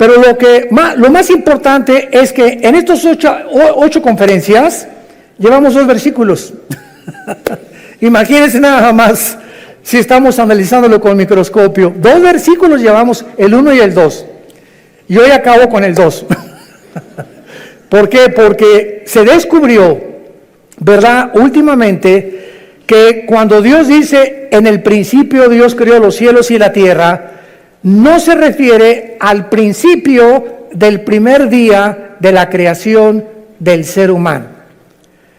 Pero lo más importante es que en estas ocho conferencias llevamos 2 versículos. Imagínense nada más si estamos analizándolo con el microscopio. 2 versículos llevamos, el 1 y el 2. Y hoy acabo con el 2. ¿Por qué? Porque se descubrió, ¿verdad? Últimamente, que cuando Dios dice, en el principio Dios creó los cielos y la tierra, no se refiere al principio del primer día de la creación del ser humano.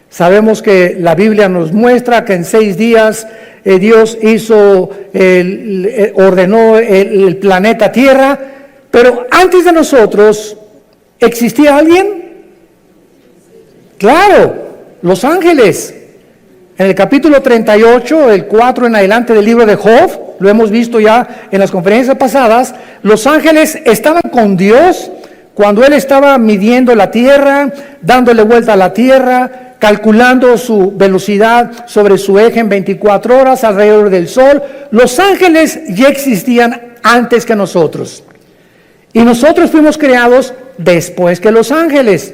Sabemos que la Biblia nos muestra que en 6 días Dios ordenó el planeta Tierra, pero antes de nosotros, ¿existía alguien? Claro, los ángeles. En el capítulo 38, el 4 en adelante del libro de Job, lo hemos visto ya en las conferencias pasadas, los ángeles estaban con Dios cuando Él estaba midiendo la tierra, dándole vuelta a la tierra, calculando su velocidad sobre su eje en 24 horas alrededor del sol. Los ángeles ya existían antes que nosotros. Y nosotros fuimos creados después que los ángeles.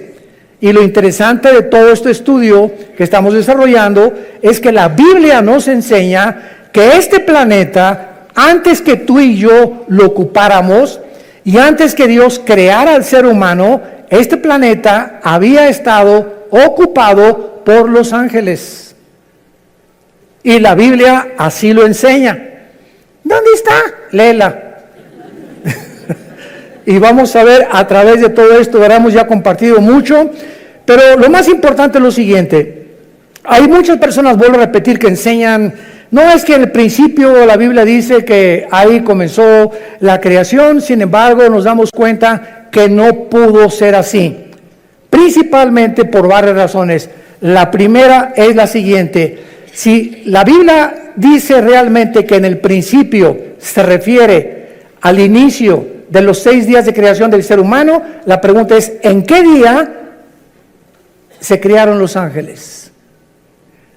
Y lo interesante de todo este estudio que estamos desarrollando es que la Biblia nos enseña que este planeta, antes que tú y yo lo ocupáramos y antes que Dios creara al ser humano, este planeta había estado ocupado por los ángeles. Y la Biblia así lo enseña. ¿Dónde está? Léela. Y vamos a ver a través de todo esto, hemos ya compartido mucho, pero lo más importante es lo siguiente. Hay muchas personas, vuelvo a repetir, que enseñan, no es que en el principio la Biblia dice que ahí comenzó la creación, sin embargo nos damos cuenta que no pudo ser así, principalmente por varias razones. La primera es la siguiente: si la Biblia dice realmente que en el principio se refiere al inicio de los 6 días de creación del ser humano, la pregunta es, ¿en qué día se crearon los ángeles?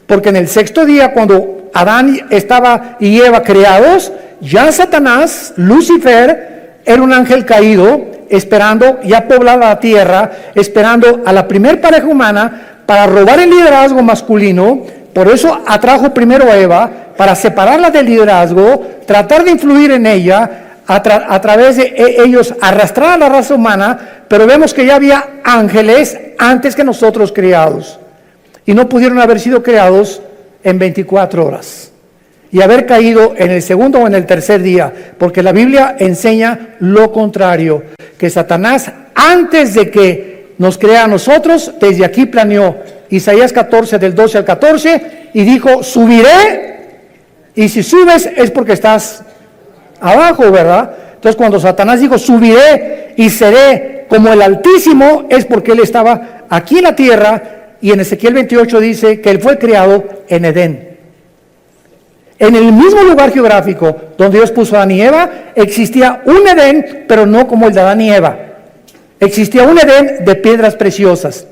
Porque en el 6º día, cuando Adán y Eva creados, ya Satanás, Lucifer, era un ángel caído, esperando ya poblar la tierra, esperando a la primer pareja humana para robar el liderazgo masculino. Por eso atrajo primero a Eva, para separarla del liderazgo, tratar de influir en ella, a través de ellos arrastrar a la raza humana, pero vemos que ya había ángeles antes que nosotros creados, y no pudieron haber sido creados en 24 horas, y haber caído en el 2º o en el 3er día, porque la Biblia enseña lo contrario, que Satanás, antes de que nos crea a nosotros, desde aquí planeó, Isaías 14, del 12 al 14, y dijo, subiré, y si subes es porque estás abajo, ¿verdad? Entonces cuando Satanás dijo, subiré y seré como el Altísimo, es porque él estaba aquí en la tierra, y en Ezequiel 28 dice que él fue creado en Edén. En el mismo lugar geográfico donde Dios puso a Adán y Eva, existía un Edén, pero no como el de Adán y Eva. Existía un Edén de piedras preciosas,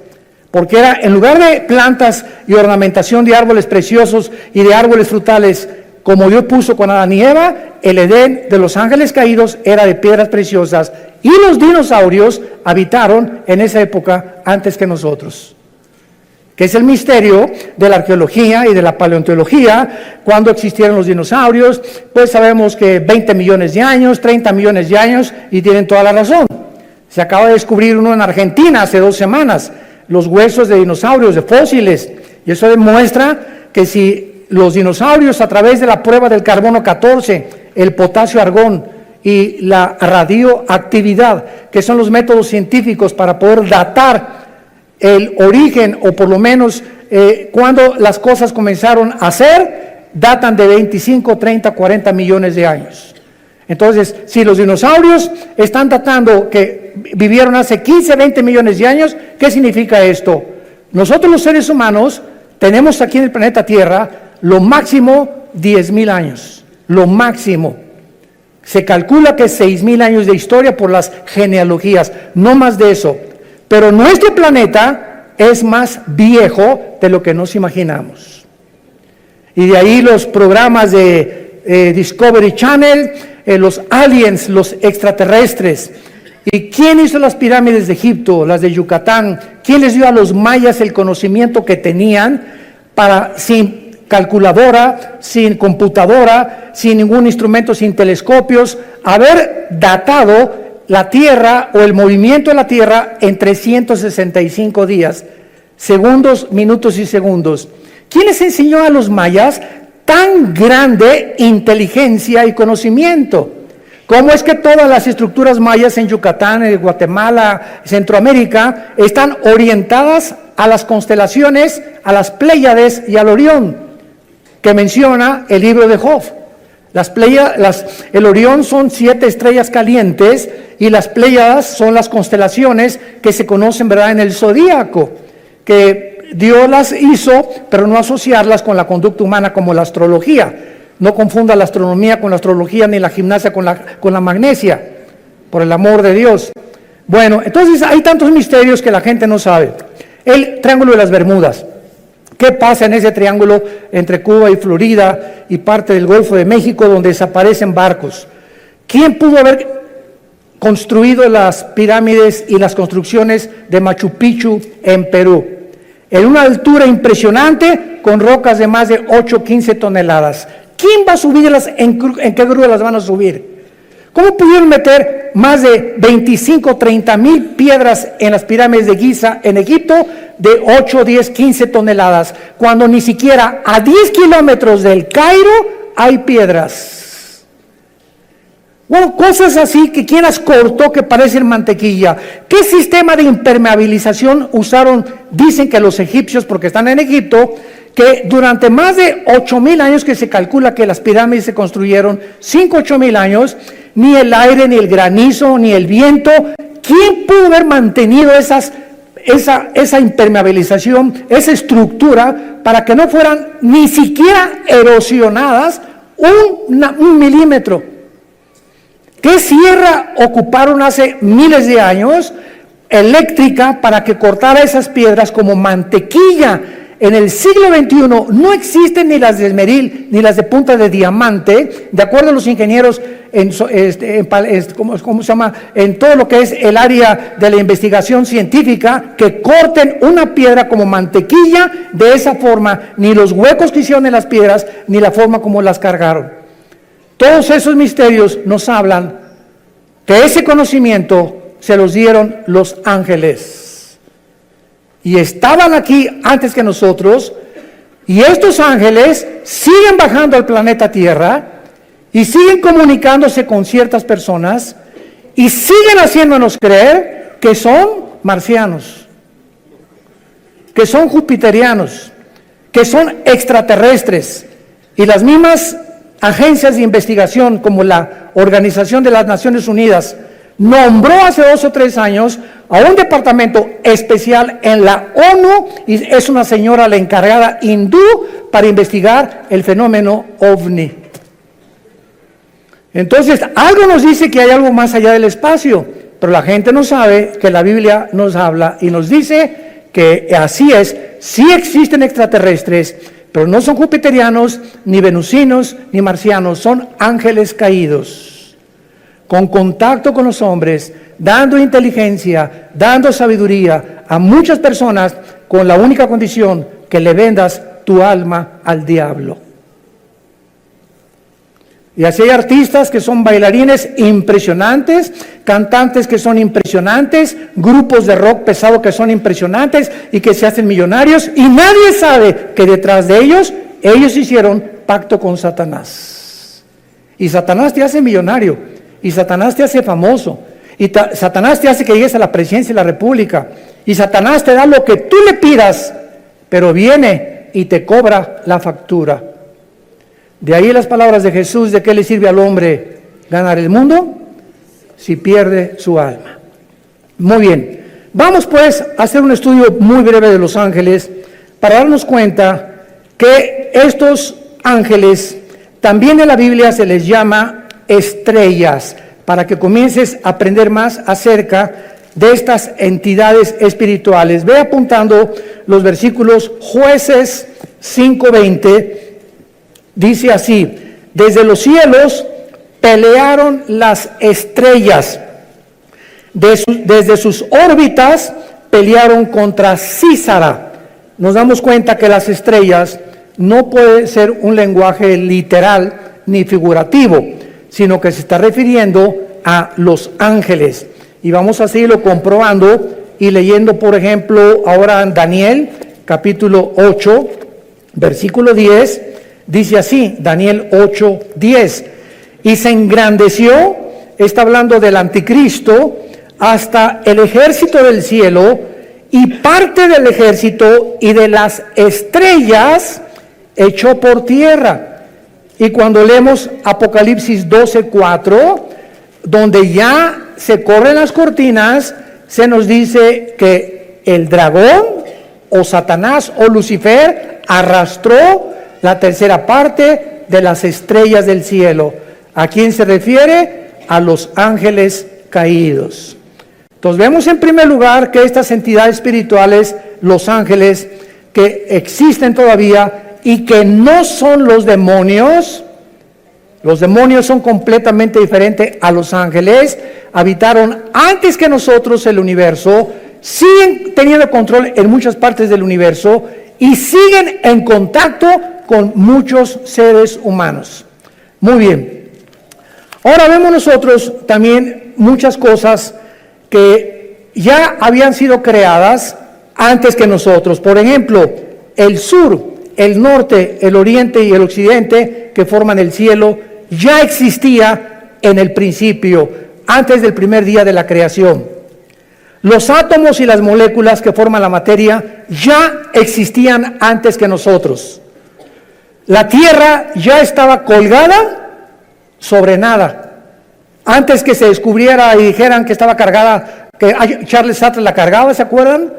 porque era, en lugar de plantas y ornamentación de árboles preciosos y de árboles frutales, como Dios puso con Adán y Eva, el Edén de los ángeles caídos era de piedras preciosas, y los dinosaurios habitaron en esa época antes que nosotros, que es el misterio de la arqueología y de la paleontología. Cuando existieron los dinosaurios, pues sabemos que 20 millones de años, 30 millones de años, y tienen toda la razón. Se acaba de descubrir uno en Argentina hace 2 semanas, los huesos de dinosaurios, de fósiles, y eso demuestra que si los dinosaurios, a través de la prueba del carbono 14, el potasio argón y la radioactividad, que son los métodos científicos para poder datar el origen, o por lo menos cuando las cosas comenzaron a ser, datan de 25, 30, 40 millones de años. Entonces, si los dinosaurios están datando que vivieron hace 15, 20 millones de años, ¿qué significa esto? Nosotros los seres humanos tenemos aquí en el planeta Tierra lo máximo 10,000 años, lo máximo. Se calcula que 6,000 años de historia por las genealogías, no más de eso. Pero nuestro planeta es más viejo de lo que nos imaginamos. Y de ahí los programas de Discovery Channel, los aliens, los extraterrestres, ¿Y quién hizo las pirámides de Egipto, las de Yucatán? ¿Quién les dio a los mayas el conocimiento que tenían para, sin calculadora, sin computadora, sin ningún instrumento, sin telescopios, haber datado la Tierra o el movimiento de la Tierra en 365 días, segundos, minutos y segundos? ¿Quién les enseñó a los mayas tan grande inteligencia y conocimiento? ¿Cómo es que todas las estructuras mayas en Yucatán, en Guatemala, Centroamérica, están orientadas a las constelaciones, a las Pléyades y al Orión, que menciona el libro de Job? El Orión son 7 estrellas calientes y las Pléyades son las constelaciones que se conocen, ¿verdad?, en el zodíaco, que Dios las hizo, pero no asociarlas con la conducta humana como la astrología. No confunda la astronomía con la astrología, ni la gimnasia con la magnesia, por el amor de Dios. Bueno, entonces hay tantos misterios que la gente no sabe. El Triángulo de las Bermudas. ¿Qué pasa en ese triángulo entre Cuba y Florida y parte del Golfo de México, donde desaparecen barcos? ¿Quién pudo haber construido las pirámides y las construcciones de Machu Picchu en Perú? En una altura impresionante, con rocas de más de 8, 15 toneladas. ¿Quién va a subirlas? ¿En qué grúa las van a subir? ¿Cómo pudieron meter más de 25, 30 mil piedras en las pirámides de Giza en Egipto de 8, 10, 15 toneladas, cuando ni siquiera a 10 kilómetros del Cairo hay piedras? Bueno, cosas así que quien las cortó que parecen mantequilla. ¿Qué sistema de impermeabilización usaron? Dicen que los egipcios, porque están en Egipto, que durante más de 8,000 años que se calcula que las pirámides se construyeron, 5, 8,000 años, ni el aire, ni el granizo, ni el viento, ¿quién pudo haber mantenido esa impermeabilización, esa estructura, para que no fueran ni siquiera erosionadas un milímetro? ¿Qué sierra ocuparon hace miles de años eléctrica para que cortara esas piedras como mantequilla? En el siglo XXI no existen ni las de esmeril ni las de punta de diamante, de acuerdo a los ingenieros en todo lo que es el área de la investigación científica, que corten una piedra como mantequilla de esa forma, ni los huecos que hicieron en las piedras, ni la forma como las cargaron. Todos esos misterios nos hablan que ese conocimiento se los dieron los ángeles. Y estaban aquí antes que nosotros, y estos ángeles siguen bajando al planeta Tierra y siguen comunicándose con ciertas personas y siguen haciéndonos creer que son marcianos, que son jupiterianos, que son extraterrestres. Y las mismas agencias de investigación, como la Organización de las Naciones Unidas, nombró hace 2 o 3 años a un departamento especial en la ONU, y es una señora la encargada hindú para investigar el fenómeno OVNI. Entonces, algo nos dice que hay algo más allá del espacio, pero la gente no sabe que la Biblia nos habla y nos dice que así es. Sí existen extraterrestres, pero no son jupiterianos, ni venusinos, ni marcianos, son ángeles caídos, con contacto con los hombres, dando inteligencia, dando sabiduría a muchas personas, con la única condición que le vendas tu alma al diablo. Y así hay artistas que son bailarines impresionantes, cantantes que son impresionantes, grupos de rock pesado que son impresionantes y que se hacen millonarios, y nadie sabe que detrás de ellos hicieron pacto con Satanás. Y Satanás te hace millonario. Y Satanás te hace famoso, y Satanás te hace que llegues a la presidencia de la República, y Satanás te da lo que tú le pidas, pero viene y te cobra la factura. De ahí las palabras de Jesús: ¿de qué le sirve al hombre ganar el mundo si pierde su alma? Muy bien, vamos pues a hacer un estudio muy breve de los ángeles, para darnos cuenta que estos ángeles también en la Biblia se les llama estrellas, para que comiences a aprender más acerca de estas entidades espirituales. Ve apuntando los versículos. Jueces 5:20 dice así: desde los cielos pelearon las estrellas, Desde sus órbitas pelearon contra Císara. Nos damos cuenta que las estrellas no puede ser un lenguaje literal ni figurativo, sino que se está refiriendo a los ángeles. Y vamos a seguirlo comprobando y leyendo, por ejemplo, ahora en Daniel, capítulo 8, versículo 10, dice así, Daniel 8, 10, y se engrandeció, está hablando del anticristo, hasta el ejército del cielo, y parte del ejército y de las estrellas echó por tierra. Y cuando leemos Apocalipsis 12, 4, donde ya se corren las cortinas, se nos dice que el dragón o Satanás o Lucifer arrastró la tercera parte de las estrellas del cielo. ¿A quién se refiere? A los ángeles caídos. Entonces vemos en primer lugar que estas entidades espirituales, los ángeles, que existen todavía y que no son los demonios son completamente diferentes a los ángeles, habitaron antes que nosotros el universo, siguen teniendo control en muchas partes del universo y siguen en contacto con muchos seres humanos. Muy bien. Ahora vemos nosotros también muchas cosas que ya habían sido creadas antes que nosotros. Por ejemplo, el sur, el norte, el oriente y el occidente que forman el cielo ya existía en el principio, antes del primer día de la creación. Los átomos y las moléculas que forman la materia ya existían antes que nosotros. La Tierra ya estaba colgada sobre nada. Antes que se descubriera y dijeran que estaba cargada, que Charles Sattler la cargaba, ¿se acuerdan?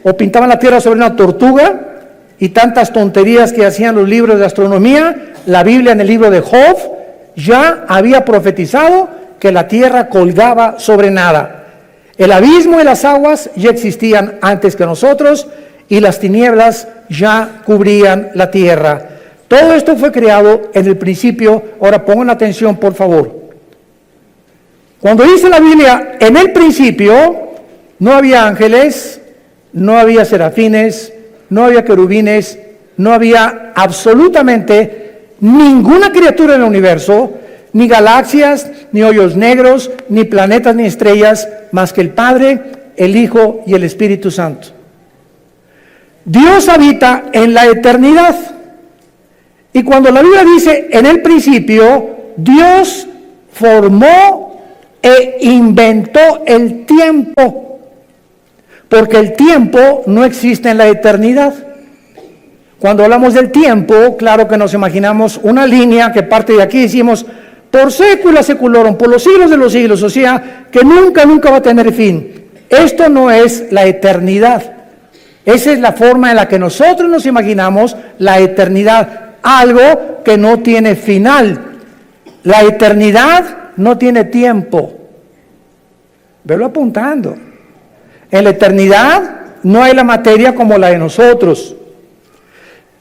O pintaban la Tierra sobre una tortuga y tantas tonterías que hacían los libros de astronomía. La Biblia en el libro de Job ya había profetizado que la Tierra colgaba sobre nada. El abismo y las aguas ya existían antes que nosotros y las tinieblas ya cubrían la tierra. Todo esto fue creado en el principio. Ahora pongan atención, por favor. Cuando dice la Biblia, en el principio, no había ángeles, no había serafines, no había querubines, no había absolutamente ninguna criatura en el universo, ni galaxias, ni hoyos negros, ni planetas, ni estrellas, más que el Padre, el Hijo y el Espíritu Santo. Dios habita en la eternidad. Y cuando la Biblia dice en el principio, Dios formó e inventó el tiempo, porque el tiempo no existe en la eternidad. Cuando hablamos del tiempo, claro que nos imaginamos una línea que parte de aquí y decimos, por sécula seculorum, por los siglos de los siglos, o sea, que nunca va a tener fin. Esto no es la eternidad. Esa es la forma en la que nosotros nos imaginamos la eternidad, algo que no tiene final. La eternidad no tiene tiempo. Velo apuntando. En la eternidad no hay la materia como la de nosotros.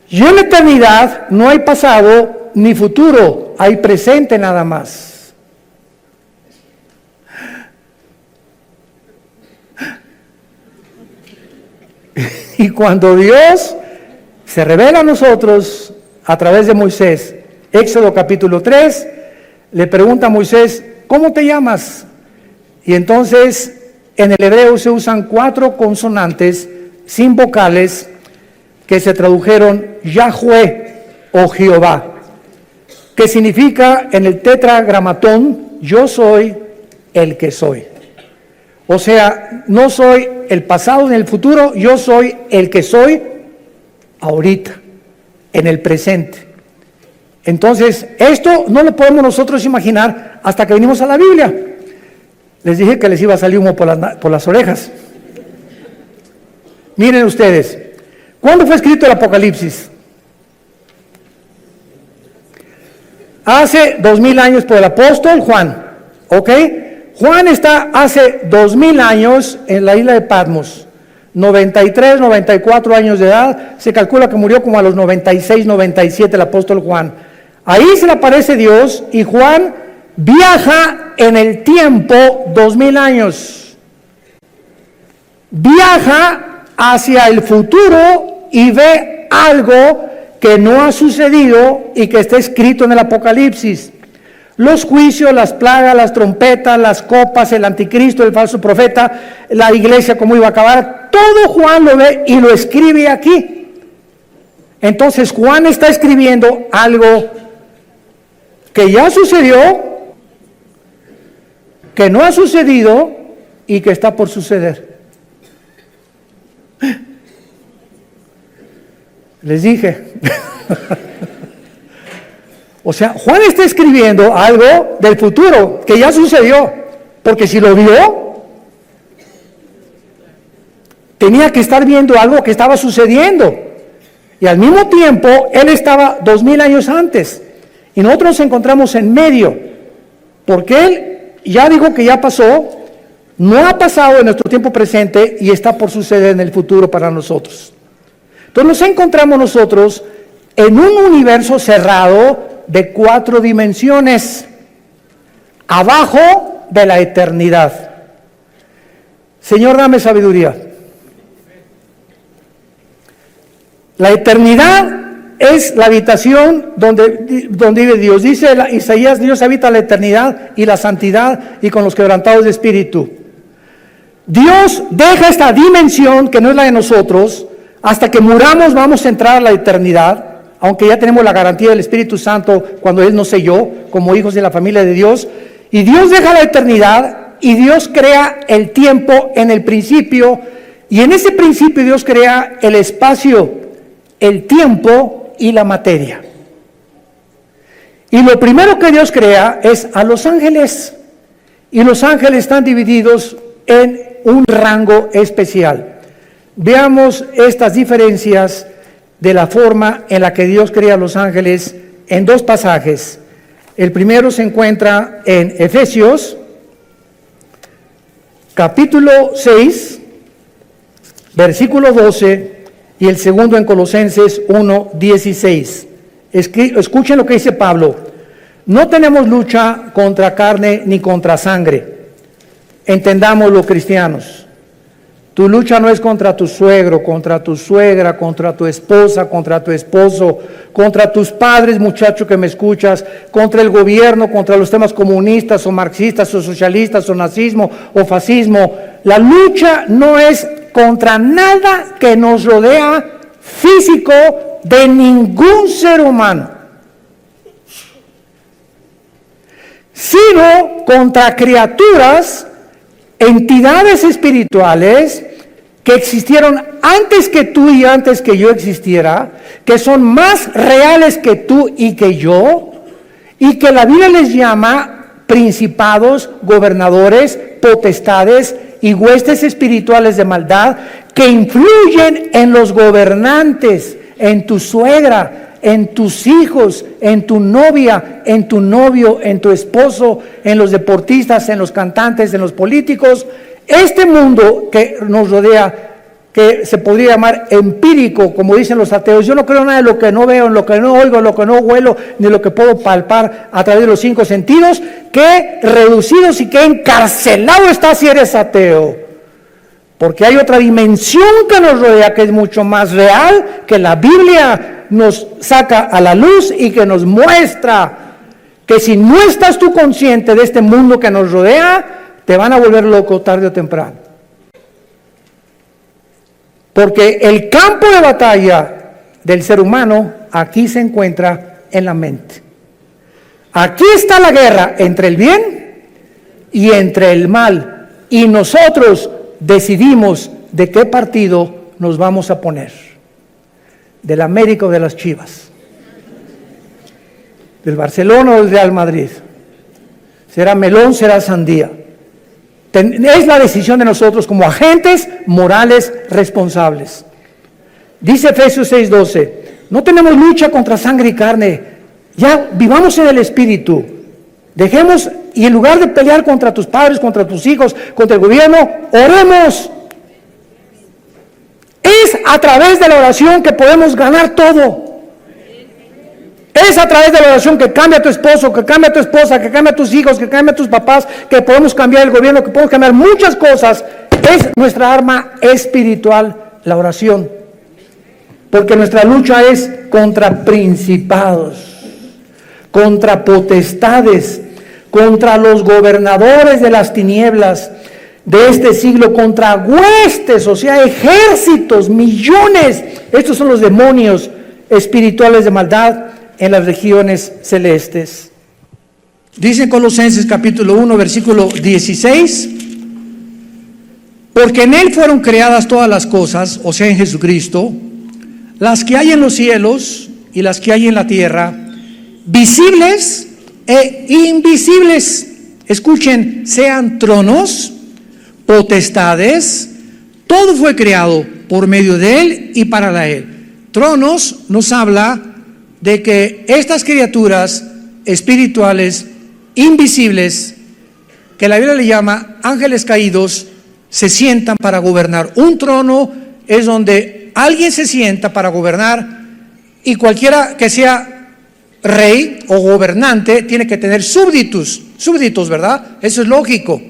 Y en la eternidad no hay pasado ni futuro, hay presente nada más. Y cuando Dios se revela a nosotros a través de Moisés, Éxodo capítulo 3, le pregunta a Moisés, ¿cómo te llamas? Y entonces en el hebreo se usan 4 consonantes sin vocales que se tradujeron Yahweh o Jehová, que significa en el tetragramatón, yo soy el que soy. O sea, no soy el pasado ni el futuro, yo soy el que soy ahorita, en el presente. Entonces, esto no lo podemos nosotros imaginar hasta que venimos a la Biblia. Les dije que les iba a salir humo por las orejas. Miren ustedes, ¿cuándo fue escrito el Apocalipsis? Hace 2000 años por el apóstol Juan, ¿ok? Juan está hace 2000 años en la isla de Patmos, 93, 94 años de edad, se calcula que murió como a los 96, 97 el apóstol Juan. Ahí se le aparece Dios y Juan viaja en el tiempo 2000 años. viaja hacia el futuro y ve algo que no ha sucedido y que está escrito en el Apocalipsis. Los juicios, las plagas, las trompetas, las copas, el anticristo, el falso profeta, la iglesia, cómo iba a acabar. Todo Juan lo ve y lo escribe aquí. Entonces Juan está escribiendo algo que ya sucedió, que no ha sucedido y que está por suceder. Les dije. O sea, Juan está escribiendo algo del futuro que ya sucedió, porque si lo vio, tenía que estar viendo algo que estaba sucediendo. Y al mismo tiempo, él estaba 2000 años antes, y nosotros nos encontramos en medio, porque él ya dijo que ya pasó, no ha pasado en nuestro tiempo presente y está por suceder en el futuro para nosotros. Entonces nos encontramos nosotros en un universo cerrado de 4 dimensiones, abajo de la eternidad. Señor, dame sabiduría. La eternidad es la habitación donde vive Dios. Dice Isaías, Dios habita la eternidad y la santidad y con los quebrantados de espíritu. Dios deja esta dimensión que no es la de nosotros. Hasta que muramos vamos a entrar a la eternidad, aunque ya tenemos la garantía del Espíritu Santo cuando Él nos selló como hijos de la familia de Dios. Y Dios deja la eternidad y Dios crea el tiempo en el principio. Y en ese principio Dios crea el espacio, el tiempo y la materia. Y lo primero que Dios crea es a los ángeles. Y los ángeles están divididos en un rango especial. Veamos estas diferencias de la forma en la que Dios crea a los ángeles en 2 pasajes. El primero se encuentra en Efesios, capítulo 6, versículo 12, y el segundo en Colosenses 1, 16. Escuchen lo que dice Pablo. No tenemos lucha contra carne ni contra sangre. Entendámoslo, cristianos. Tu lucha no es contra tu suegro, contra tu suegra, contra tu esposa, contra tu esposo, contra tus padres, muchacho que me escuchas, contra el gobierno, contra los temas comunistas o marxistas o socialistas o nazismo o fascismo. La lucha no es contra nada que nos rodea físico de ningún ser humano, sino contra criaturas, entidades espirituales que existieron antes que tú y antes que yo existiera, que son más reales que tú y que yo, y que la Biblia les llama principados, gobernadores, potestades y huestes espirituales de maldad que influyen en los gobernantes, en tu suegra, en tus hijos, en tu novia, en tu novio, en tu esposo, en los deportistas, en los cantantes, en los políticos. Este mundo que nos rodea, que se podría llamar empírico, como dicen los ateos, yo no creo nada de lo que no veo, en lo que no oigo, en lo que no huelo, ni lo que puedo palpar a través de los 5 sentidos, qué reducidos y qué encarcelado estás si eres ateo. Porque hay otra dimensión que nos rodea que es mucho más real, que la Biblia nos saca a la luz y que nos muestra que si no estás tú consciente de este mundo que nos rodea, te van a volver loco tarde o temprano. Porque el campo de batalla del ser humano aquí se encuentra en la mente. Aquí está la guerra entre el bien y entre el mal. Y nosotros decidimos de qué partido nos vamos a poner. Del América o de las Chivas. Del Barcelona o del Real Madrid. Será melón, será sandía. Es la decisión de nosotros como agentes morales responsables. Dice Efesios 6:12, no tenemos lucha contra sangre y carne, ya vivamos en el Espíritu. Dejemos, y en lugar de pelear contra tus padres, contra tus hijos, contra el gobierno, oremos. Es a través de la oración que podemos ganar todo. Es a través de la oración que cambia a tu esposo, que cambia a tu esposa, que cambia a tus hijos, que cambia a tus papás, que podemos cambiar el gobierno, que podemos cambiar muchas cosas. Es nuestra arma espiritual, la oración. Porque nuestra lucha es contra principados, contra potestades, contra los gobernadores de las tinieblas de este siglo, contra huestes, o sea, ejércitos, millones. Estos son los demonios espirituales de maldad en las regiones celestes. Dice en Colosenses capítulo 1, versículo 16, porque en Él fueron creadas todas las cosas, o sea, en Jesucristo, las que hay en los cielos y las que hay en la tierra, visibles e invisibles. Escuchen, sean tronos, potestades, todo fue creado por medio de Él y para Él. Tronos nos habla de que estas criaturas espirituales invisibles, que la Biblia le llama ángeles caídos, se sientan para gobernar. Un trono es donde alguien se sienta para gobernar, y cualquiera que sea rey o gobernante tiene que tener súbditos, ¿verdad? Eso es lógico.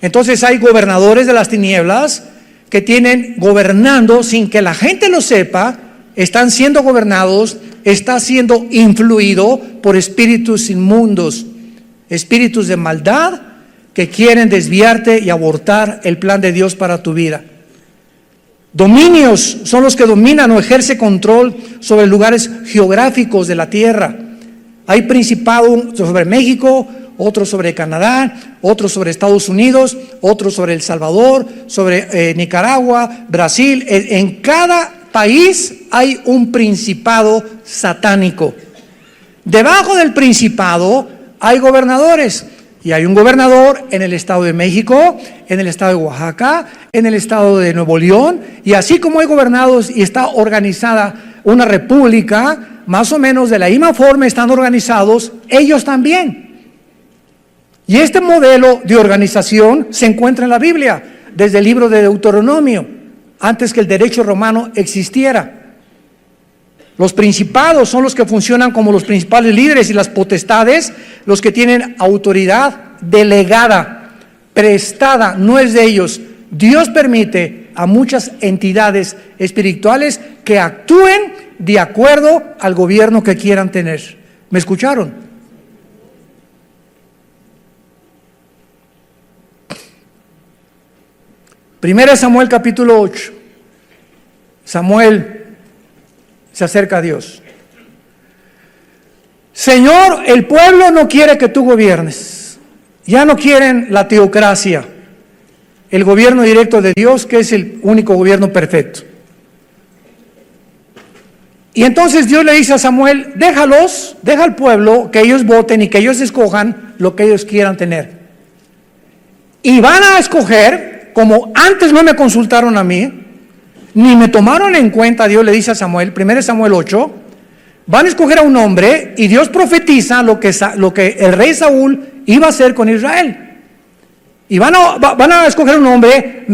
Entonces hay gobernadores de las tinieblas que tienen gobernando sin que la gente lo sepa, están siendo gobernados, está siendo influido por espíritus inmundos, espíritus de maldad que quieren desviarte y abortar el plan de Dios para tu vida. Dominios son los que dominan o ejercen control sobre lugares geográficos de la tierra. Hay principado sobre México, otro sobre Canadá, otro sobre Estados Unidos, otro sobre El Salvador, sobre Nicaragua, Brasil. En cada país hay un principado satánico. Debajo del principado hay gobernadores. Y hay un gobernador en el estado de México, en el estado de Oaxaca, en el estado de Nuevo León. Y así como hay gobernados y está organizada una república, más o menos de la misma forma están organizados ellos también. Y este modelo de organización se encuentra en la Biblia, desde el libro de Deuteronomio, antes que el derecho romano existiera. Los principados son los que funcionan como los principales líderes, y las potestades, los que tienen autoridad delegada, prestada, no es de ellos. Dios permite a muchas entidades espirituales que actúen de acuerdo al gobierno que quieran tener. ¿Me escucharon? Primera Samuel capítulo 8. Samuel se acerca a Dios. Señor, el pueblo no quiere que tú gobiernes. Ya no quieren la teocracia, el gobierno directo de Dios, que es el único gobierno perfecto. Y entonces Dios le dice a Samuel, deja al pueblo que ellos voten y que ellos escojan lo que ellos quieran tener. Y van a escoger, como antes no me consultaron a mí, ni me tomaron en cuenta, Dios le dice a Samuel, 1 Samuel 8, van a escoger a un hombre, y Dios profetiza lo que el rey Saúl iba a hacer con Israel. Y van a escoger un hombre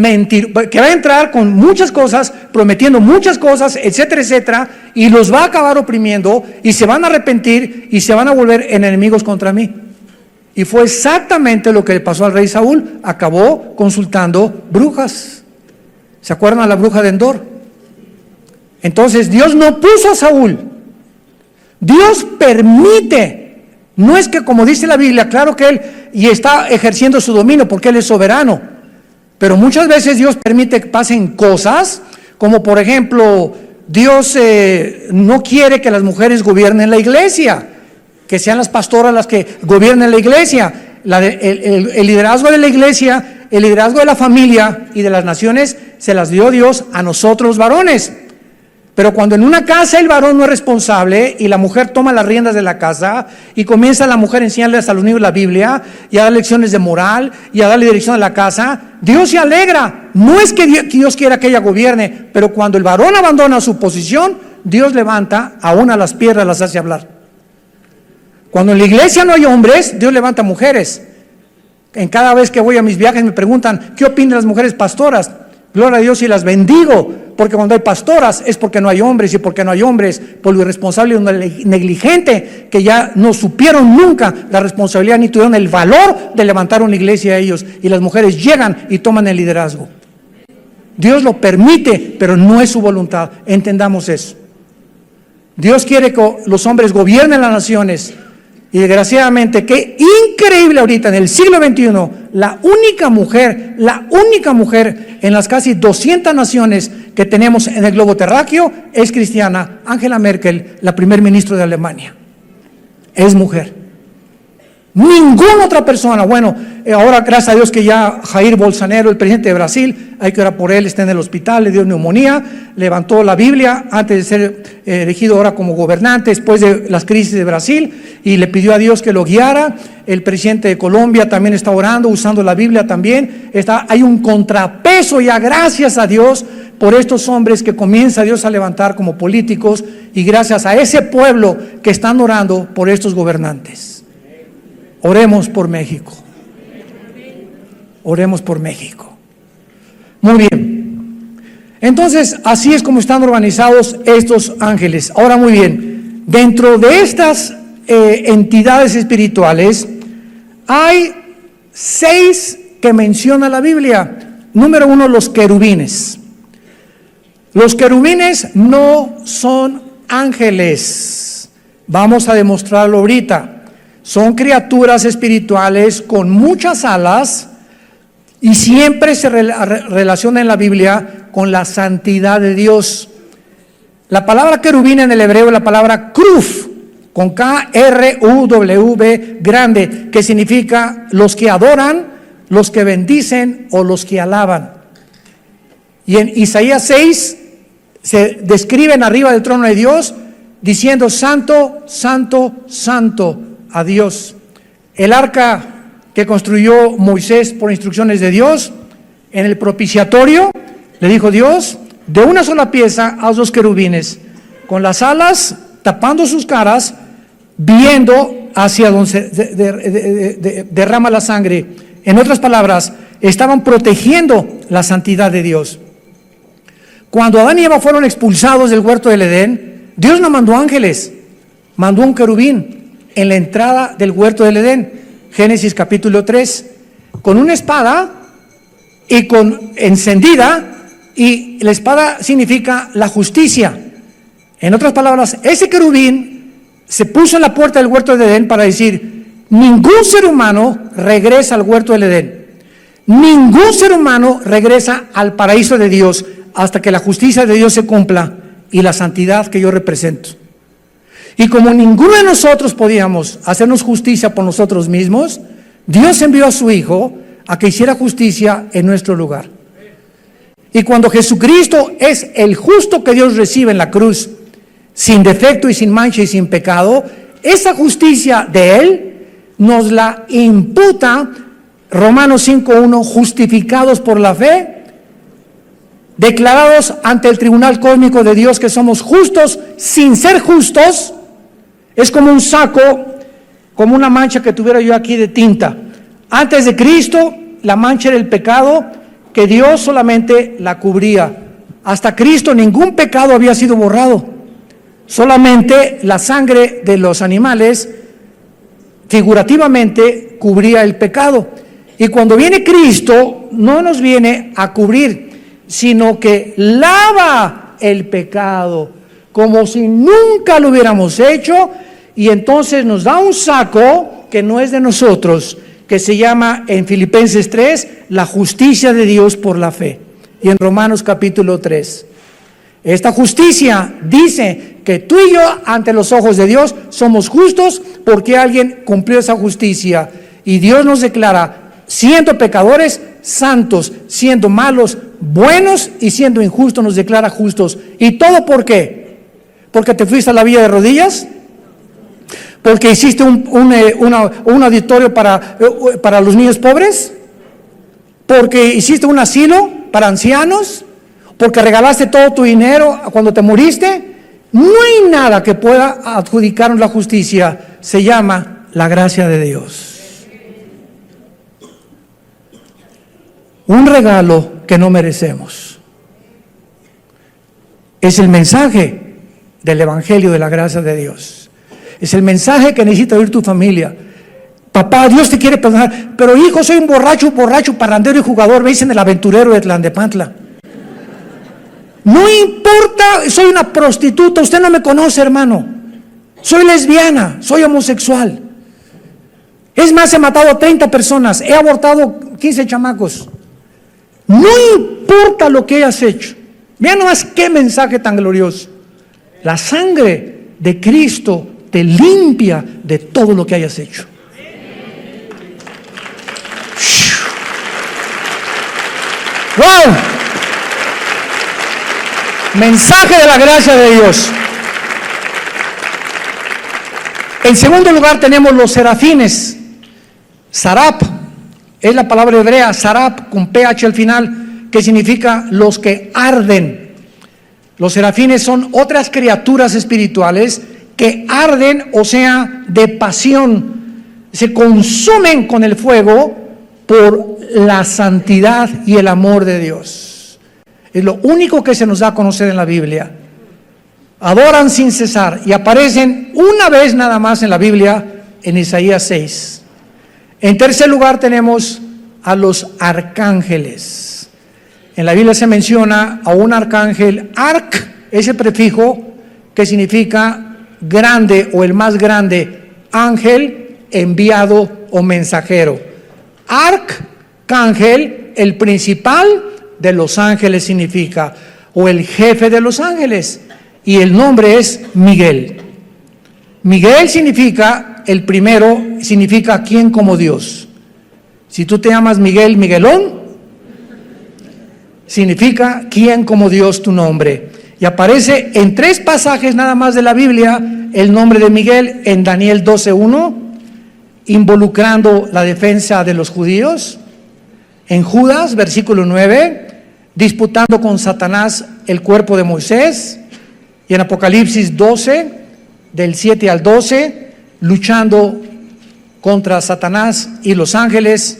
que va a entrar con muchas cosas, prometiendo muchas cosas, etcétera, etcétera, y los va a acabar oprimiendo, y se van a arrepentir, y se van a volver enemigos contra mí. Y fue exactamente lo que le pasó al rey Saúl. Acabó consultando brujas. ¿Se acuerdan a la bruja de Endor? Entonces Dios no puso a Saúl. Dios permite. No es que, como dice la Biblia, claro que Él y está ejerciendo su dominio porque Él es soberano. Pero muchas veces Dios permite que pasen cosas, como por ejemplo, Dios no quiere que las mujeres gobiernen la iglesia, que sean las pastoras las que gobiernen la iglesia. El liderazgo de la iglesia, el liderazgo de la familia y de las naciones se las dio Dios a nosotros varones. Pero cuando en una casa el varón no es responsable y la mujer toma las riendas de la casa y comienza la mujer a enseñarles a los niños la Biblia y a dar lecciones de moral y a darle dirección a la casa, Dios se alegra. No es que Dios quiera que ella gobierne, pero cuando el varón abandona su posición, Dios levanta aún a las piedras, las hace hablar. Cuando en la iglesia no hay hombres, Dios levanta mujeres. En cada vez que voy a mis viajes me preguntan, ¿qué opinan las mujeres pastoras? Gloria a Dios y las bendigo, porque cuando hay pastoras es porque no hay hombres, y porque no hay hombres, por lo irresponsable y negligente, que ya no supieron nunca la responsabilidad ni tuvieron el valor de levantar una iglesia a ellos, y las mujeres llegan y toman el liderazgo. Dios lo permite, pero no es su voluntad. Entendamos eso. Dios quiere que los hombres gobiernen las naciones. Y desgraciadamente, qué increíble ahorita, en el siglo XXI, la única mujer en las casi 200 naciones que tenemos en el globo terráqueo es cristiana. Angela Merkel, la primer ministro de Alemania, es mujer. Ninguna otra persona. Bueno, ahora gracias a Dios que ya Jair Bolsonaro, el presidente de Brasil, hay que orar por él, está en el hospital, le dio neumonía, levantó la Biblia antes de ser elegido ahora como gobernante, después de las crisis de Brasil, y le pidió a Dios que lo guiara. El presidente de Colombia también está orando, usando la Biblia también. Hay un contrapeso ya, gracias a Dios, por estos hombres que comienza Dios a levantar como políticos, y gracias a ese pueblo que están orando por estos gobernantes. Oremos por México. Oremos por México. Muy bien. Entonces, así es como están organizados estos ángeles. Ahora, muy bien. Dentro de estas entidades espirituales, hay 6 que menciona la Biblia. Número 1, los querubines. Los querubines no son ángeles. Vamos a demostrarlo ahorita. Son criaturas espirituales con muchas alas y siempre se relaciona en la Biblia con la santidad de Dios. La palabra querubín en el hebreo es la palabra kruf, con K-R-U-W grande, que significa los que adoran, los que bendicen o los que alaban. Y en Isaías 6 se describen arriba del trono de Dios diciendo: santo, santo, santo a Dios. El arca que construyó Moisés por instrucciones de Dios, en el propiciatorio, le dijo Dios: de una sola pieza haz 2 querubines, con las alas tapando sus caras, viendo hacia donde se derrama la sangre. En otras palabras, estaban protegiendo la santidad de Dios. Cuando Adán y Eva fueron expulsados del huerto del Edén, Dios no mandó ángeles, mandó un querubín en la entrada del huerto del Edén. Génesis capítulo 3, con una espada y con encendida, y la espada significa la justicia. En otras palabras, ese querubín se puso en la puerta del huerto del Edén para decir: ningún ser humano regresa al huerto del Edén, ningún ser humano regresa al paraíso de Dios hasta que la justicia de Dios se cumpla y la santidad que yo represento. Y como ninguno de nosotros podíamos hacernos justicia por nosotros mismos, Dios envió a su Hijo a que hiciera justicia en nuestro lugar. Y cuando Jesucristo es el justo que Dios recibe en la cruz, sin defecto y sin mancha y sin pecado, esa justicia de Él nos la imputa Romanos 5:1, justificados por la fe, declarados ante el tribunal cósmico de Dios que somos justos sin ser justos. Es como un saco, como una mancha que tuviera yo aquí de tinta. Antes de Cristo, la mancha era el pecado, que Dios solamente la cubría. Hasta Cristo ningún pecado había sido borrado. Solamente la sangre de los animales, figurativamente, cubría el pecado. Y cuando viene Cristo, no nos viene a cubrir, sino que lava el pecado, como si nunca lo hubiéramos hecho, y entonces nos da un saco que no es de nosotros, que se llama en Filipenses 3, la justicia de Dios por la fe, y en Romanos capítulo 3. Esta justicia dice que tú y yo ante los ojos de Dios somos justos porque alguien cumplió esa justicia, y Dios nos declara, siendo pecadores, santos, siendo malos, buenos, y siendo injustos nos declara justos. ¿Y todo por qué? ¿Porque te fuiste a la villa de rodillas? ¿Porque hiciste un auditorio para los niños pobres? ¿Porque hiciste un asilo para ancianos? ¿Porque regalaste todo tu dinero cuando te moriste? No hay nada que pueda adjudicarnos la justicia. Se llama la gracia de Dios. Un regalo que no merecemos. Es el mensaje del Evangelio de la gracia de Dios. Es el mensaje que necesita oír tu familia. Papá, Dios te quiere perdonar, pero hijo, soy un borracho, parrandero y jugador, me dicen el aventurero de Tlalnepantla. No importa, soy una prostituta, usted no me conoce, hermano. Soy lesbiana, soy homosexual. Es más, he matado a 30 personas, he abortado 15 chamacos. No importa lo que hayas hecho. Vean nomás qué mensaje tan glorioso. La sangre de Cristo te limpia de todo lo que hayas hecho. ¡Wow! Mensaje de la gracia de Dios. En segundo lugar tenemos los serafines. Sarap es la palabra hebrea, Sarap con PH al final, que significa los que arden. Los serafines son otras criaturas espirituales que arden, o sea, de pasión, se consumen con el fuego por la santidad y el amor de Dios. Es lo único que se nos da a conocer en la Biblia. Adoran sin cesar y aparecen una vez nada más en la Biblia, en Isaías 6. En tercer lugar tenemos a los arcángeles. En la Biblia se menciona a un arcángel, arc, ese prefijo que significa grande o el más grande, ángel, enviado o mensajero. Arcángel, el principal de los ángeles significa, o el jefe de los ángeles, y el nombre es Miguel. Miguel significa, el primero significa quién como Dios. Si tú te llamas Miguel, Miguelón, significa quién como Dios tu nombre. Y aparece en 3 pasajes nada más de la Biblia el nombre de Miguel, en Daniel 12:1, involucrando la defensa de los judíos. En Judas, versículo 9, disputando con Satanás el cuerpo de Moisés. Y en Apocalipsis 12, del 7 al 12, luchando contra Satanás y los ángeles,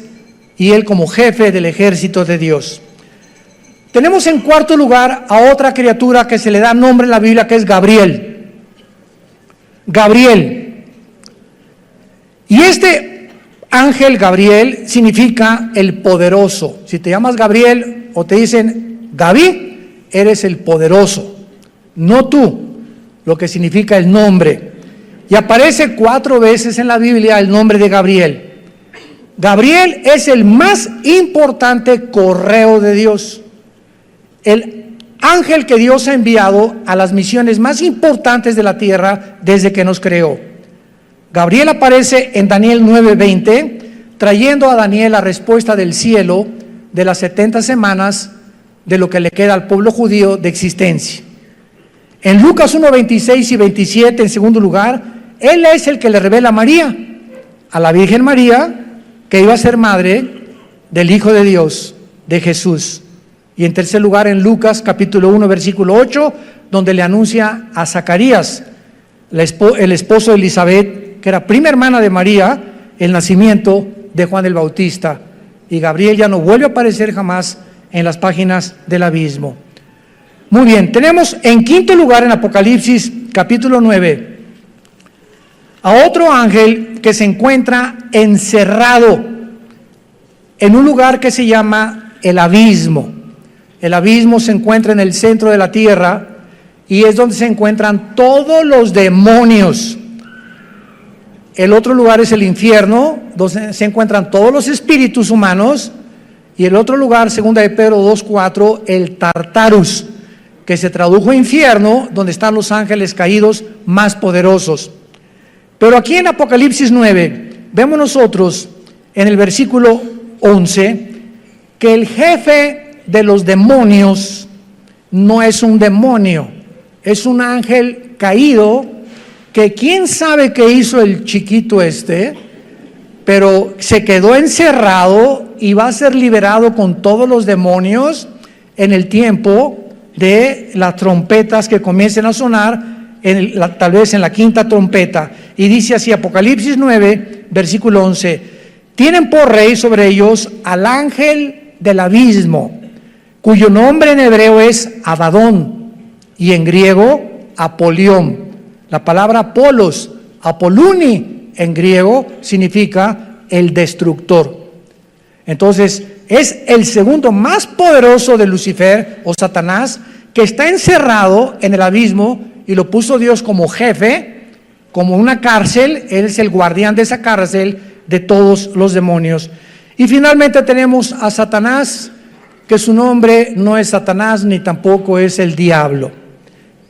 y él como jefe del ejército de Dios. Tenemos en cuarto lugar a otra criatura que se le da nombre en la Biblia, que es Gabriel. Gabriel. Y este ángel Gabriel significa el poderoso. Si te llamas Gabriel o te dicen Gaby, eres el poderoso. No tú, lo que significa el nombre. Y aparece 4 veces en la Biblia el nombre de Gabriel. Gabriel es el más importante correo de Dios. El ángel que Dios ha enviado a las misiones más importantes de la tierra desde que nos creó. Gabriel aparece en Daniel 9:20, trayendo a Daniel la respuesta del cielo de las 70 semanas de lo que le queda al pueblo judío de existencia. En Lucas 1:26 y 27, en segundo lugar, él es el que le revela a María, a la Virgen María, que iba a ser madre del Hijo de Dios, de Jesús. Y en tercer lugar, en Lucas capítulo 1, versículo 8, donde le anuncia a Zacarías, el esposo de Elizabeth, que era prima hermana de María, el nacimiento de Juan el Bautista. Y Gabriel ya no vuelve a aparecer jamás en las páginas del abismo. Muy bien, tenemos en quinto lugar en Apocalipsis capítulo 9 a otro ángel que se encuentra encerrado en un lugar que se llama el abismo. El abismo se encuentra en el centro de la tierra y es donde se encuentran todos los demonios. El otro lugar es el infierno, donde se encuentran todos los espíritus humanos, y el otro lugar, segunda de Pedro 2:4, el Tartarus, que se tradujo infierno, donde están los ángeles caídos más poderosos. Pero aquí en Apocalipsis 9, vemos nosotros en el versículo 11, que el jefe de los demonios no es un demonio, es un ángel caído, que quién sabe qué hizo el chiquito pero se quedó encerrado y va a ser liberado con todos los demonios en el tiempo de las trompetas que comiencen a sonar, tal vez en la quinta trompeta. Y dice así, Apocalipsis 9, versículo 11, tienen por rey sobre ellos al ángel del abismo, cuyo nombre en hebreo es Abadón y en griego Apolión. La palabra Apolos, Apoluni en griego significa el destructor. Entonces es el segundo más poderoso de Lucifer o Satanás, que está encerrado en el abismo y lo puso Dios como jefe, como una cárcel. Él es el guardián de esa cárcel de todos los demonios. Y finalmente tenemos a Satanás, que su nombre no es Satanás ni tampoco es el diablo.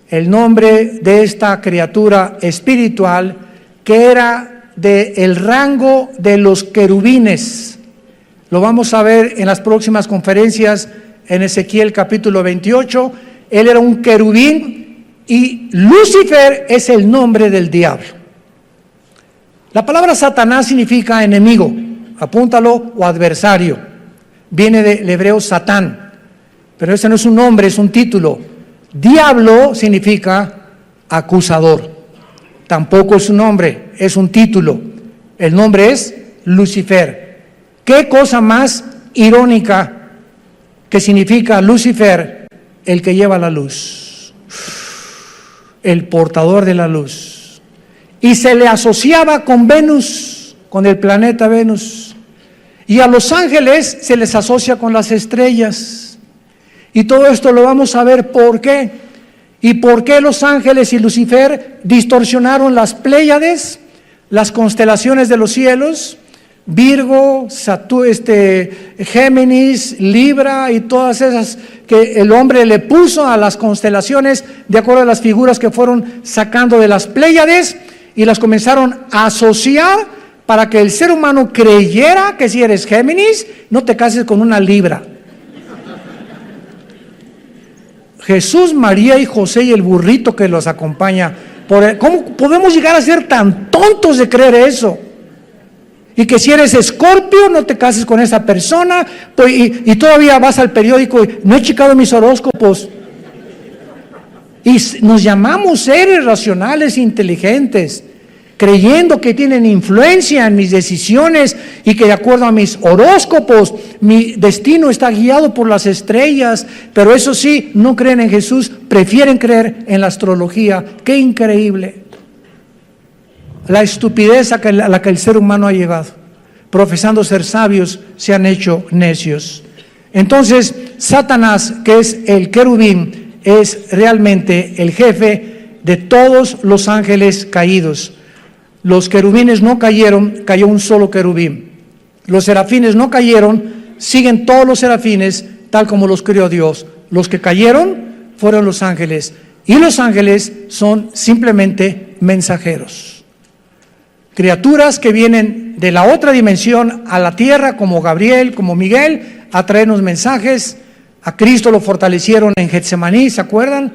El nombre de esta criatura espiritual que era del rango de los querubines. Lo vamos a ver en las próximas conferencias en Ezequiel capítulo 28. Él era un querubín y Lucifer es el nombre del diablo. La palabra Satanás significa enemigo, apúntalo, o adversario. Viene del hebreo Satán, pero ese no es un nombre, es un título. Diablo significa acusador. Tampoco es un nombre, es un título. El nombre es Lucifer. ¿Qué cosa más irónica que significa Lucifer? El que lleva la luz, el portador de la luz. Y se le asociaba con Venus, con el planeta Venus. Y a los ángeles se les asocia con las estrellas. Y todo esto lo vamos a ver por qué. Y por qué los ángeles y Lucifer distorsionaron las Pléyades, las constelaciones de los cielos, Virgo, Géminis, Libra y todas esas que el hombre le puso a las constelaciones de acuerdo a las figuras que fueron sacando de las Pléyades, y las comenzaron a asociar para que el ser humano creyera que si eres Géminis, no te cases con una Libra. Jesús, María y José y el burrito que los acompaña. ¿Cómo podemos llegar a ser tan tontos de creer eso? Y que si eres Escorpio, no te cases con esa persona, pues, y todavía vas al periódico y no he checado mis horóscopos. Y nos llamamos seres racionales, inteligentes, creyendo que tienen influencia en mis decisiones y que de acuerdo a mis horóscopos, mi destino está guiado por las estrellas. Pero eso sí, no creen en Jesús, prefieren creer en la astrología. ¡Qué increíble! La estupidez a la que el ser humano ha llegado. Profesando ser sabios, se han hecho necios. Entonces, Satanás, que es el querubín, es realmente el jefe de todos los ángeles caídos. Los querubines no cayeron, cayó un solo querubín. Los serafines no cayeron, siguen todos los serafines tal como los creó Dios. Los que cayeron fueron los ángeles, y los ángeles son simplemente mensajeros. Criaturas que vienen de la otra dimensión a la tierra, como Gabriel, como Miguel, a traernos mensajes. A Cristo lo fortalecieron en Getsemaní, ¿se acuerdan?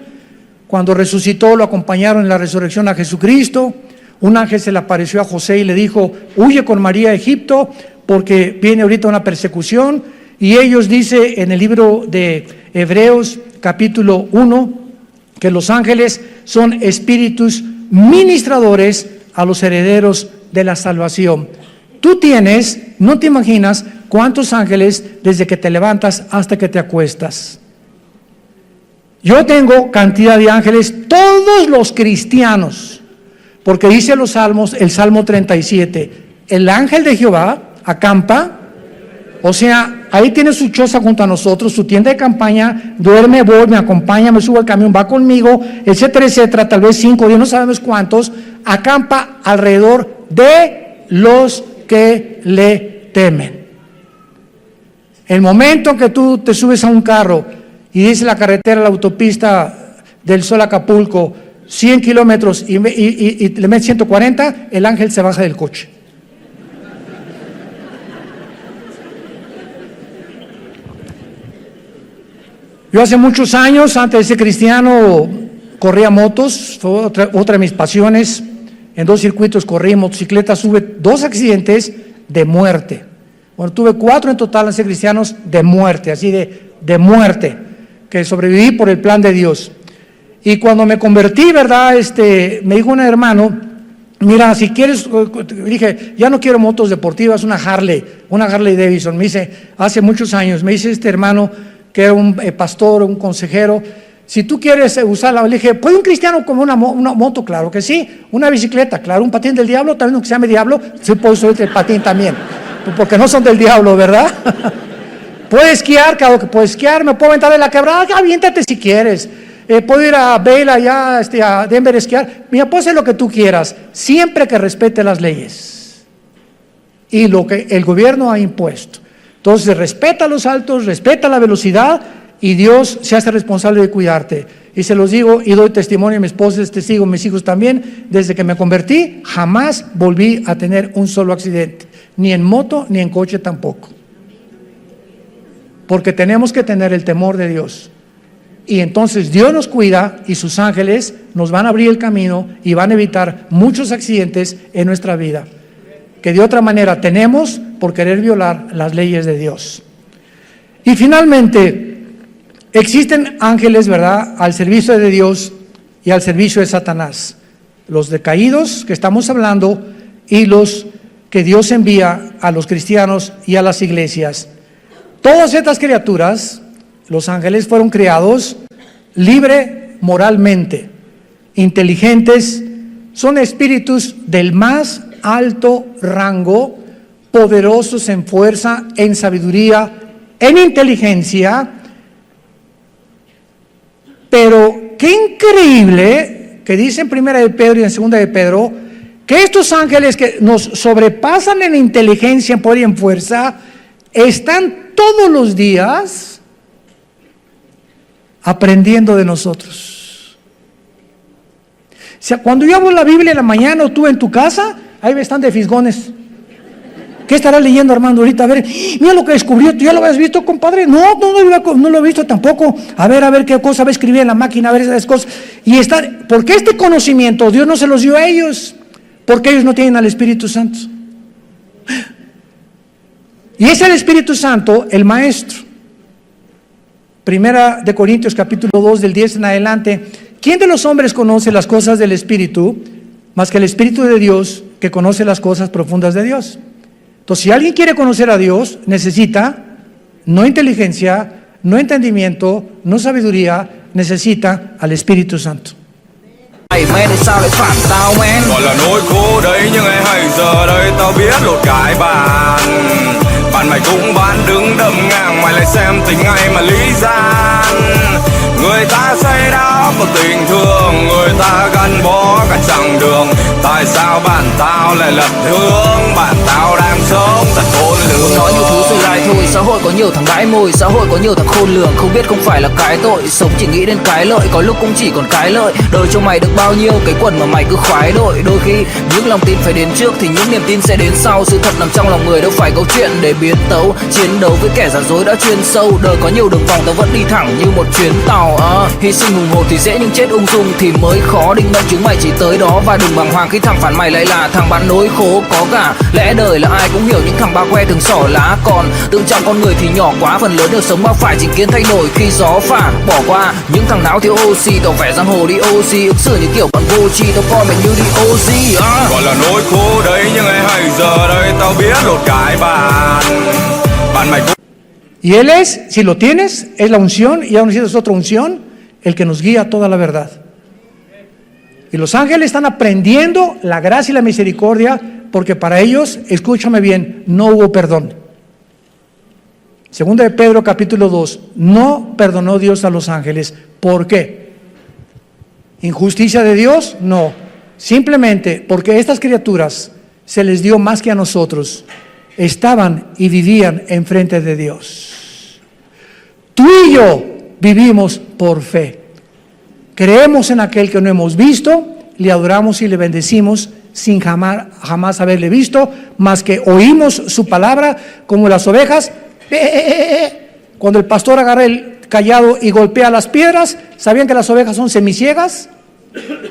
Cuando resucitó, lo acompañaron en la resurrección a Jesucristo. Un ángel se le apareció a José y le dijo: huye con María a Egipto porque viene ahorita una persecución. Y ellos, dice en el libro de Hebreos capítulo 1, que los ángeles son espíritus ministradores a los herederos de la salvación. Tú tienes, no te imaginas cuántos ángeles desde que te levantas hasta que te acuestas. Yo tengo cantidad de ángeles, todos los cristianos, porque dice los salmos, el Salmo 37, el ángel de Jehová acampa, o sea, ahí tiene su choza junto a nosotros, su tienda de campaña, duerme, voy, me acompaña, me subo al camión, va conmigo, etcétera, etcétera, tal vez 5, 10, no sabemos cuántos, acampa alrededor de los que le temen. El momento en que tú te subes a un carro y dice la carretera, la autopista del Sol a Acapulco, 100 kilómetros y le metes 140, el ángel se baja del coche. Yo hace muchos años, antes de ser cristiano, corría motos, fue otra de mis pasiones. En 2 circuitos corrí motocicletas, tuve 2 accidentes de muerte. Bueno, tuve 4 en total al ser cristianos de muerte, así de muerte, que sobreviví por el plan de Dios. Y cuando me convertí, ¿verdad? Me dijo un hermano: mira, si quieres, dije, ya no quiero motos deportivas, una Harley Davidson. Me dice, hace muchos años, me dice este hermano, que era un pastor, un consejero: si tú quieres usarla, le dije, ¿puede un cristiano como una moto? Claro que sí. Una bicicleta, claro. Un patín del diablo, también aunque se llame diablo, sí puedo usar el patín también, porque no son del diablo, ¿verdad? puedo esquiar, claro que puedo esquiar, me puedo aventar de la quebrada, aviéntate si quieres. Puedo ir a Vail allá, a Denver a esquiar. Mira, puedo hacer lo que tú quieras, siempre que respete las leyes y lo que el gobierno ha impuesto. Entonces, respeta los altos, respeta la velocidad y Dios se hace responsable de cuidarte. Y se los digo y doy testimonio, mi esposa es testigo, mis hijos también, desde que me convertí, jamás volví a tener un solo accidente, ni en moto, ni en coche tampoco. Porque tenemos que tener el temor de Dios. Y entonces Dios nos cuida y sus ángeles nos van a abrir el camino y van a evitar muchos accidentes en nuestra vida, que de otra manera tenemos por querer violar las leyes de Dios. Y finalmente, existen ángeles, ¿verdad?, al servicio de Dios y al servicio de Satanás. Los decaídos que estamos hablando y los que Dios envía a los cristianos y a las iglesias. Todas estas criaturas, los ángeles, fueron creados libre moralmente, inteligentes, son espíritus del más alto rango, poderosos en fuerza, en sabiduría, en inteligencia. Pero qué increíble que dice en 1 de Pedro y en 2 de Pedro que estos ángeles que nos sobrepasan en inteligencia, en poder y en fuerza, están todos los días aprendiendo de nosotros. O sea, cuando yo abro la Biblia en la mañana o tú en tu casa, ahí están de fisgones. ¿Qué estarás leyendo, Armando, ahorita? A ver, mira lo que descubrió, ¿tú ya lo habías visto, compadre? No lo he visto tampoco. A ver qué cosa va a escribir en la máquina, a ver esas cosas. Y porque este conocimiento Dios no se los dio a ellos, porque ellos no tienen al Espíritu Santo. Y es el Espíritu Santo el maestro. 1 de Corintios capítulo 2 del 10 en adelante. ¿Quién de los hombres conoce las cosas del Espíritu más que el Espíritu de Dios, que conoce las cosas profundas de Dios? Entonces, si alguien quiere conocer a Dios, necesita no inteligencia, no entendimiento, no sabiduría, necesita al Espíritu Santo. Gọi là nỗi khổ đấy nhưng ai hay giờ đây tao biết lột cái bàn. Bạn mày cũng bán đứng đâm ngang, mày lại xem tình ai mà lý gian. Người ta say đắm vào tình thương, người ta gắn bó cả chặng đường. Tại sao bạn tao lại lật hướng, bạn tao đang sống thật khôn lường. Nói nhiều thứ rồi lại thôi, xã hội có nhiều thằng đãi môi, xã hội có nhiều thằng khôn lường. Không biết không phải là cái tội, sống chỉ nghĩ đến cái lợi, có lúc cũng chỉ còn cái lợi. Đời cho mày được bao nhiêu cái quần mà mày cứ khoái đội. Đôi khi những lòng tin phải đến trước thì những niềm tin sẽ đến sau. Sự thật nằm trong lòng người, đâu phải câu chuyện để biến tấu. Chiến đấu với kẻ giả dối đã chuyên sâu. Đời có nhiều đường vòng, tao vẫn đi thẳng như một chuyến tàu. Hy sinh hùng hồn thì dễ nhưng chết ung dung thì mới khó. Định mệnh chúng mày chỉ tới đó và đừng bàng hoàng khi thằng phản mày lại là thằng bán nối khố có cả. Lẽ đời là ai cũng hiểu những thằng ba que thường xỏ lá, còn tự trọng con người thì nhỏ quá. Phần lớn đều sống bao phải, chính kiến thay đổi khi gió phả. Bỏ qua những thằng não thiếu oxy, tỏ vẻ giang hồ đi oxy, ứng xử như kiểu bọn vô tri, tao coi mày như đi oxy. Gọi là nỗi khổ đấy nhưng ai hay giờ đây tao biết lột cái bàn. Bạn mày cũng Y Él es, si lo tienes, es la unción, y aún si es otra unción, el que nos guía a toda la verdad. Y los ángeles están aprendiendo la gracia y la misericordia, porque para ellos, escúchame bien, no hubo perdón. Segunda de Pedro capítulo 2, no perdonó Dios a los ángeles. ¿Por qué? ¿Injusticia de Dios? No. Simplemente porque estas criaturas se les dio más que a nosotros. Estaban y vivían enfrente de Dios. Tú y yo vivimos por fe. Creemos en aquel que no hemos visto, le adoramos y le bendecimos sin jamás haberle visto, más que oímos su palabra como las ovejas. Cuando el pastor agarra el cayado y golpea las piedras, ¿sabían que las ovejas son semiciegas?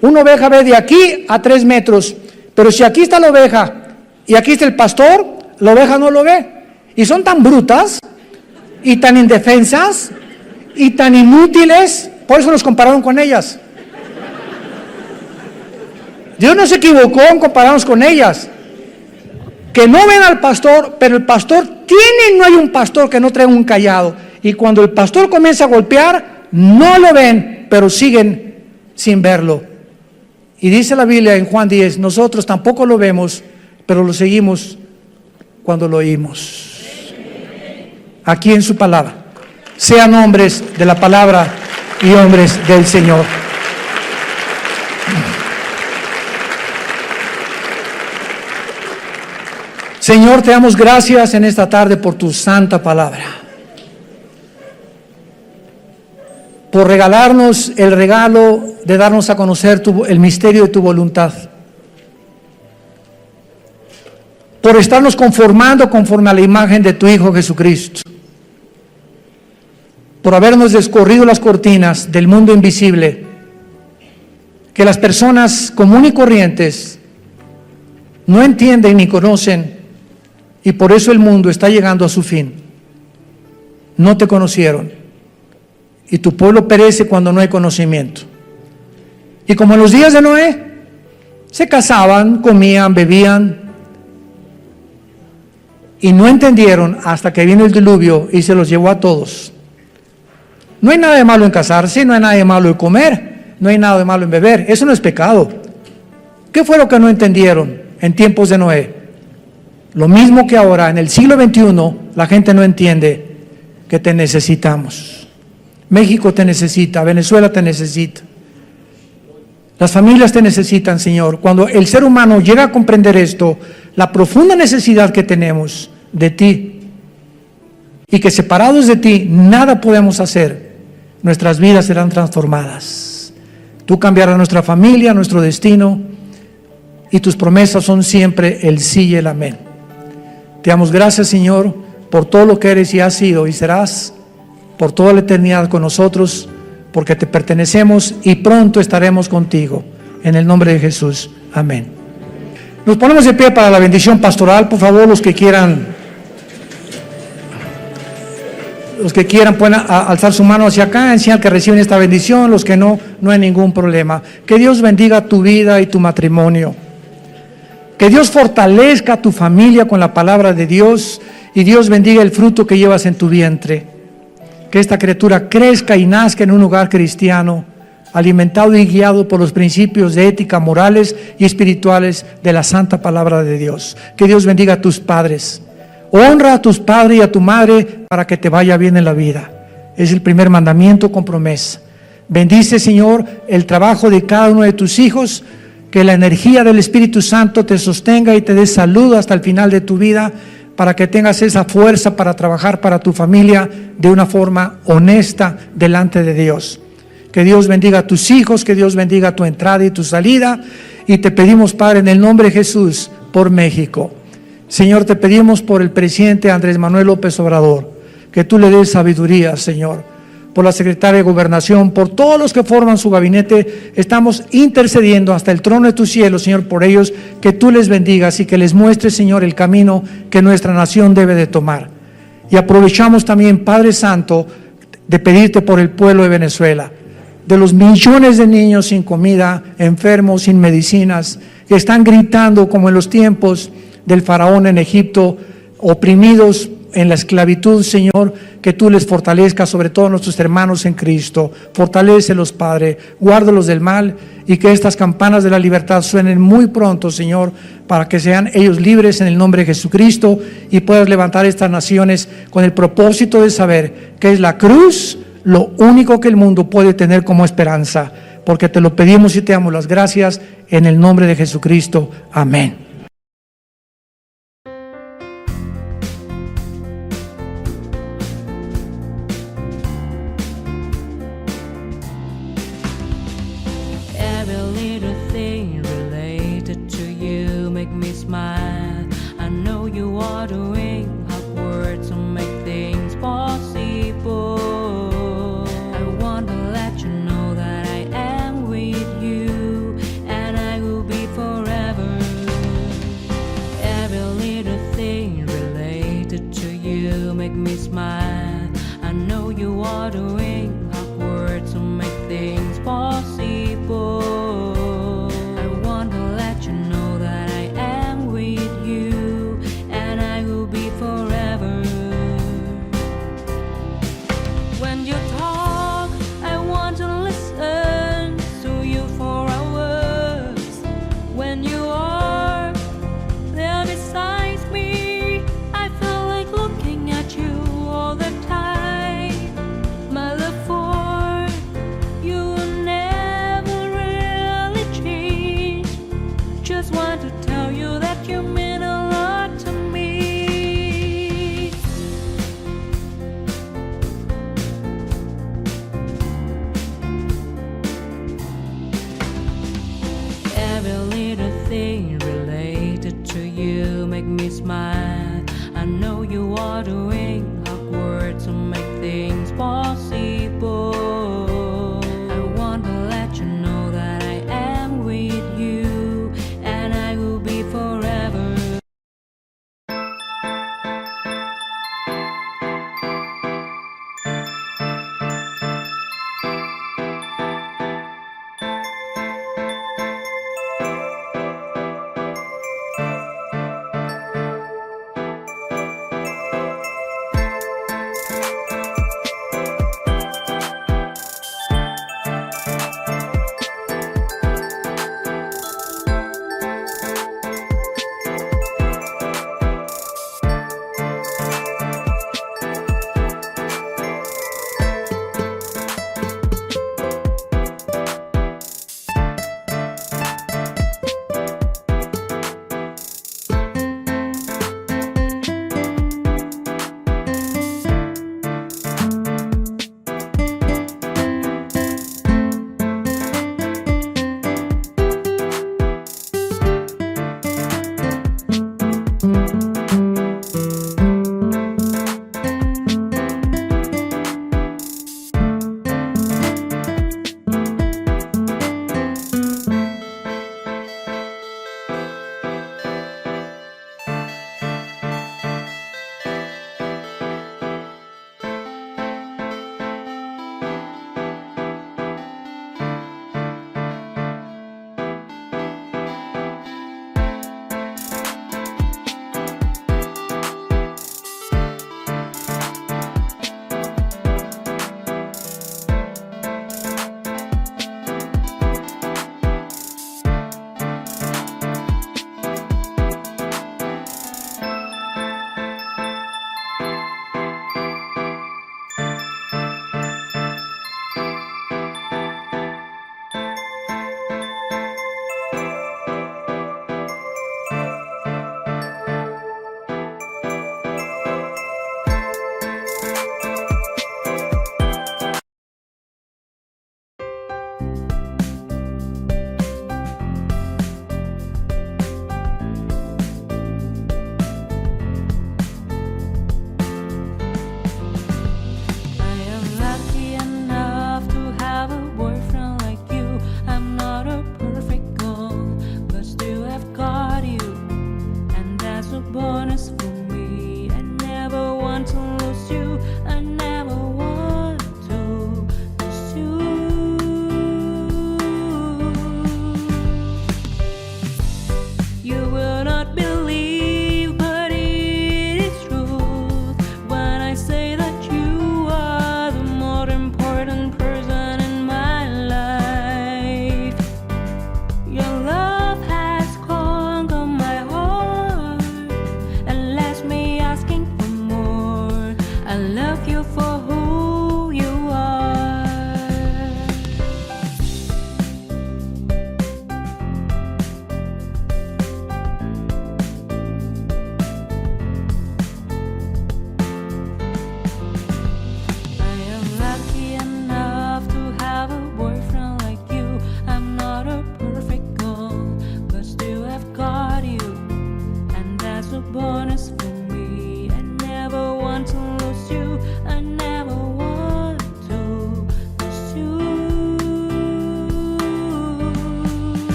Una oveja ve de aquí a 3 metros, pero si aquí está la oveja y aquí está el pastor, la oveja no lo ve. Y son tan brutas y tan indefensas y tan inútiles, por eso nos compararon con ellas. Dios no se equivocó en compararnos con ellas, que no ven al pastor, pero el pastor no hay un pastor que no traiga un cayado, y cuando el pastor comienza a golpear, no lo ven, pero siguen sin verlo. Y dice la Biblia en Juan 10, nosotros tampoco lo vemos, pero lo seguimos cuando lo oímos. aquí en su palabra. Sean hombres de la palabra y hombres del Señor. Señor, te damos gracias en esta tarde por tu santa palabra, por regalarnos el regalo de darnos a conocer el misterio de tu voluntad, por estarnos conformando conforme a la imagen de tu Hijo Jesucristo, por habernos descorrido las cortinas del mundo invisible, que las personas comunes y corrientes no entienden ni conocen, y por eso el mundo está llegando a su fin. No te conocieron, y tu pueblo perece cuando no hay conocimiento. Y como en los días de Noé, se casaban, comían, bebían, y no entendieron hasta que vino el diluvio y se los llevó a todos. No hay nada de malo en casarse, no hay nada de malo en comer, no hay nada de malo en beber, eso no es pecado. ¿Qué fue lo que no entendieron en tiempos de Noé? Lo mismo que ahora, en el siglo XXI, la gente no entiende que te necesitamos. México te necesita, Venezuela te necesita. Las familias te necesitan, Señor. Cuando el ser humano llega a comprender esto, la profunda necesidad que tenemos de ti, y que separados de ti nada podemos hacer, nuestras vidas serán transformadas. Tú cambiarás nuestra familia, nuestro destino, y tus promesas son siempre el sí y el amén. Te damos gracias, Señor, por todo lo que eres y has sido y serás por toda la eternidad con nosotros, porque te pertenecemos y pronto estaremos contigo. En el nombre de Jesús. Amén. Nos ponemos de pie para la bendición pastoral. Por favor, los que quieran pueden alzar su mano hacia acá, en señal que reciben esta bendición. Los que no, no hay ningún problema. Que Dios bendiga tu vida y tu matrimonio. Que Dios fortalezca a tu familia con la palabra de Dios, y Dios bendiga el fruto que llevas en tu vientre. Que esta criatura crezca y nazca en un hogar cristiano, alimentado y guiado por los principios de ética, morales y espirituales de la santa palabra de Dios. Que Dios bendiga a tus padres. Honra a tus padres y a tu madre para que te vaya bien en la vida. Es el primer mandamiento con promesa. Bendice, Señor, el trabajo de cada uno de tus hijos. Que la energía del Espíritu Santo te sostenga y te dé salud hasta el final de tu vida, para que tengas esa fuerza para trabajar para tu familia de una forma honesta delante de Dios. Que Dios bendiga a tus hijos, que Dios bendiga tu entrada y tu salida, y te pedimos, Padre, en el nombre de Jesús, por México. Señor, te pedimos por el presidente Andrés Manuel López Obrador, que tú le des sabiduría, Señor. Por la secretaria de Gobernación, por todos los que forman su gabinete, estamos intercediendo hasta el trono de tu cielo, Señor, por ellos, que tú les bendigas y que les muestres, Señor, el camino que nuestra nación debe de tomar. Y aprovechamos también, Padre Santo, de pedirte por el pueblo de Venezuela, de los millones de niños sin comida, enfermos, sin medicinas, que están gritando como en los tiempos del faraón en Egipto, oprimidos en la esclavitud, Señor, que tú les fortalezcas, sobre todo a nuestros hermanos en Cristo. Fortalécelos, Padre, guárdalos del mal, y que estas campanas de la libertad suenen muy pronto, Señor, para que sean ellos libres en el nombre de Jesucristo, y puedas levantar estas naciones con el propósito de saber que es la cruz lo único que el mundo puede tener como esperanza, porque te lo pedimos y te damos las gracias en el nombre de Jesucristo. Amén. Smile. I know you are doing hard work to make things possible.